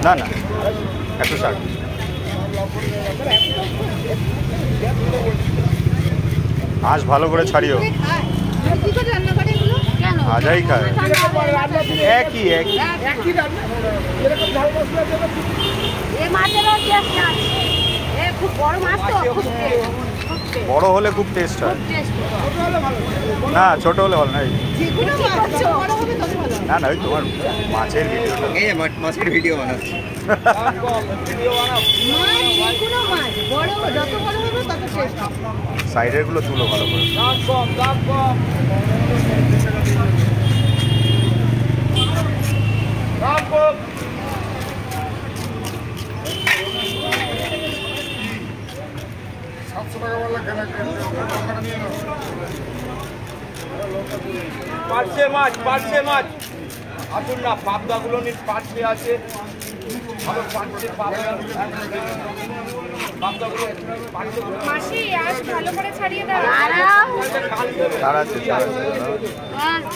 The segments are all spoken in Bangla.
না না 160। আজ ভালো করে ছাড়িও। আজাই খায় একই একই। বড় হলে খুব টেস্ট হয়। না ছোট হলে ভালো নাই। না না ওই তোমার মাছের ভিডিও, মাছের ভিডিও বানাচ্ছি। সাইডের গুলো তুলো ভালো করে। পার্শে মাছ, পার্শে মাছ আসুন না, পাবদাগুলো নিন, পার্শে আছে ভালো পার্শে পাবদা। মাসি আজ ভালো করে ছাড়িয়ে দাও।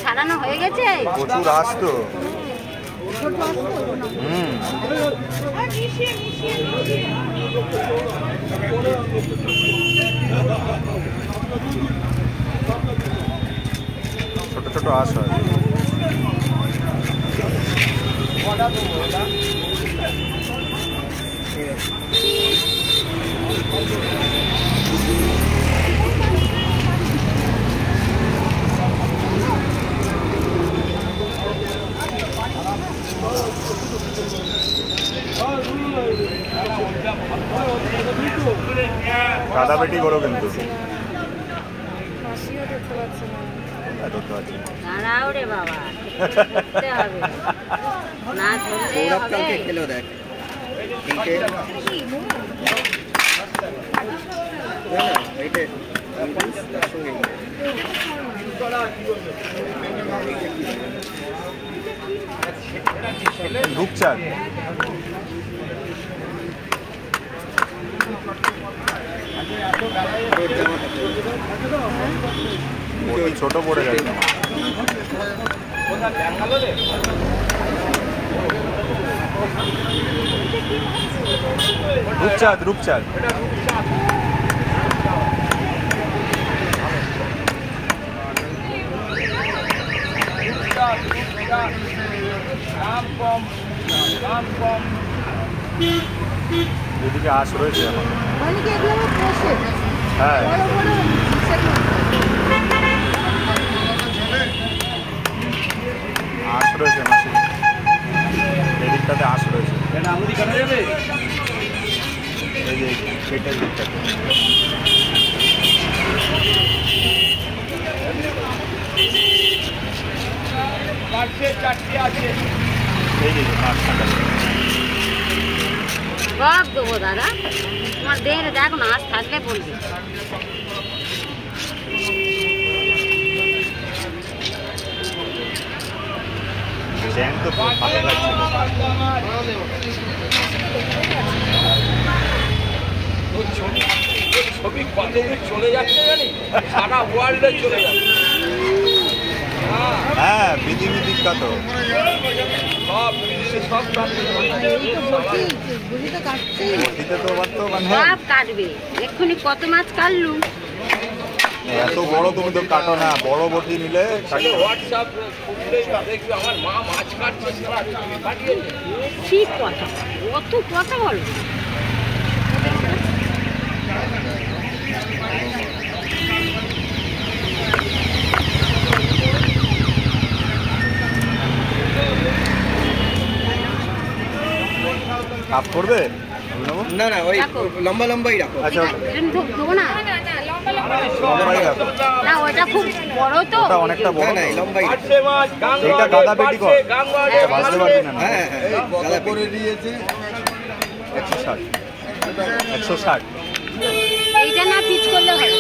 ছাড়ানো হয়ে গেছে, প্রচুর আস তো। ছোট ছোট আস হয়। কাদাবেটি করো কিন্তু। দাঁড়াও রে বাবা, না খেলেও দেখ রূপচাঁদ ছোট পড়ে গেছে। রূপচাঁদ রূপচাঁদ এদিকে আশ রয়েছে এখন। হ্যাঁ আশ রয়েছে মাসি, এদিকটাতে আশ রয়েছে। এই যে সেটার দিকটাতে এই যে মাছটা সব দেবো দাদা, তোমার দেহে দেখো না, আজ থাকলে বলবে। জ্যাং তো ভালো লাগছে। ছবি কত চলে যাচ্ছে জানি, সারা ওয়ার্ল্ডে চলে যাচ্ছে। হ্যাঁ পৃথিবী বিখ্যাত। সব সব সব কাটবে এক্ষুনি। কত মাছ কাটলু, এত বড় তুমি তো কাটো না, বড় বটি নিলে হোয়াটসঅ্যাপ দেখবি আমার মা মাছ কাটছে, ঠিক কথা, কত কথা বলো। কাপ করবে না না ওই লম্বা লম্বাই রাখো। আচ্ছা দেবো না, লম্বাই রাখো না ওটা খুব বড় তো, ওটা অনেকটা বড়। না লম্বাই এটা গাদা পেটি কর, এটা ভাজতে পারবি না। হ্যাঁ হ্যাঁ গাদা করে দিয়েছে 160 160। এইটা না পিচ করলে হবে।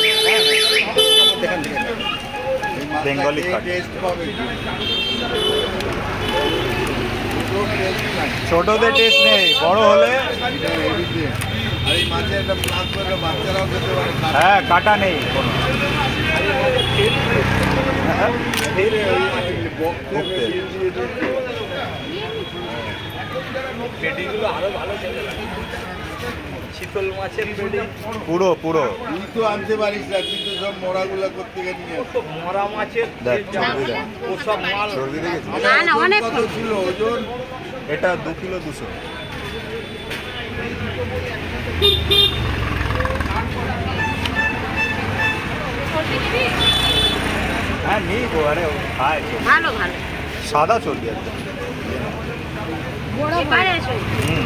দেখান দেখেন বেঙ্গলি কাট। ছোটদের টেস্ট নেই, বড় হলে হ্যাঁ কাটা নেই কোনো। পেটিগুলো আরো ভালো ছিল, শীতল মাছের পেটি পুরো পুরো তুই তো আনতে পারিস না, কিন্তু সব মরাগুলা করতে গেলে নিয়ে তো মরা মাছের দেখ, ওসব মাল চর্বি দেখেছিস? না না অনেক কত ছিল ওজন? এটা 2 কিলো 200। হ্যাঁ নেই গো, আরে খায় চর্বি। ভালো ভালো সাদা চর্বি একদম। এবারে এসো হুম।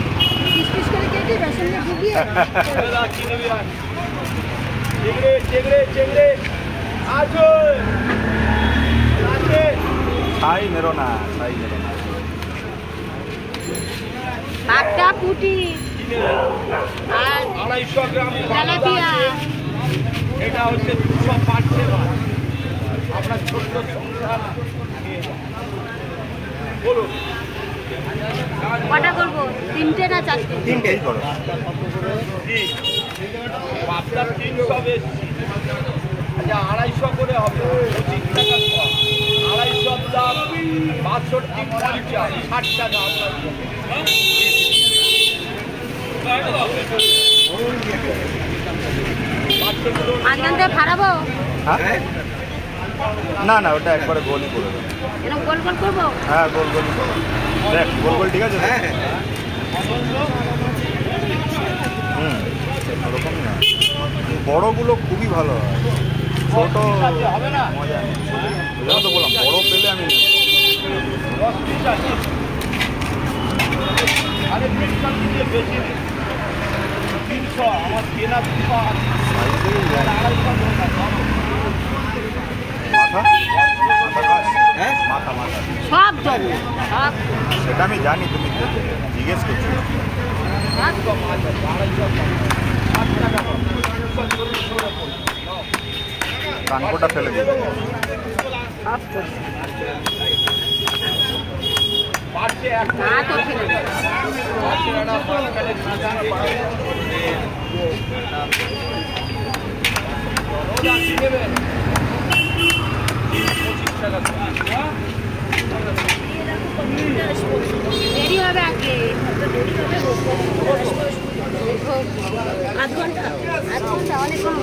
চেংড়ে চেংড়ে চেংড়ে আছো আছে ছাই মেরো না, ছাই মেরো না। পাকটা পুটি আর 250 গ্রাম তেলাপিয়া এটা হচ্ছে 205 মাছ। আপনার ছোট্ট সংসার নিয়ে যান। বলুন কটা করবো? 3টে না 4টে? 3টেই করো। জি, পাবদা 300 বেশি, আচ্ছা 250 করে হবে, 25 টাকা কম। 250 দাম 62 50 60 টাকা আপনার। মাঝখান থেকে ফাড়াবো? হ্যাঁ না না, ওটা একবারে গোলই করে দেবো। এরকম গোল গোল করবো? হ্যাঁ গোল গোলই করো। দেখ গোল গোল ঠিক আছে তো? হ্যাঁ হুম, ওরকমই না, বড়গুলো খুবই ভালো হয়, ছোট হবে না, মজা নেই। ওই জন্য তো বললাম বড় পেলে আমি নেব। 10 পিস আছে। আরে পিসটা দিয়ে বেশি নেই, 300 আমার কেনা 300 আছে। সাইজেই যায়। 250 টাকা মাথা মাথা খাস? হ্যাঁ মাথা মাথা সব জন্য সব সেটা আমি জানি, তুমি জিজ্ঞেস করছো। সব মাছ আছে, 250 টাকা 240 করে পড়বে। কানকোটা ফেলে দিবে। পারছে এক না তো ফেলে দেবো। পারছে একটা মাঝখানে ওটা কি নেবেন? 25 টাকা করে। দেরি হবে আজকে। আধ ঘন্টা অনেকক্ষণ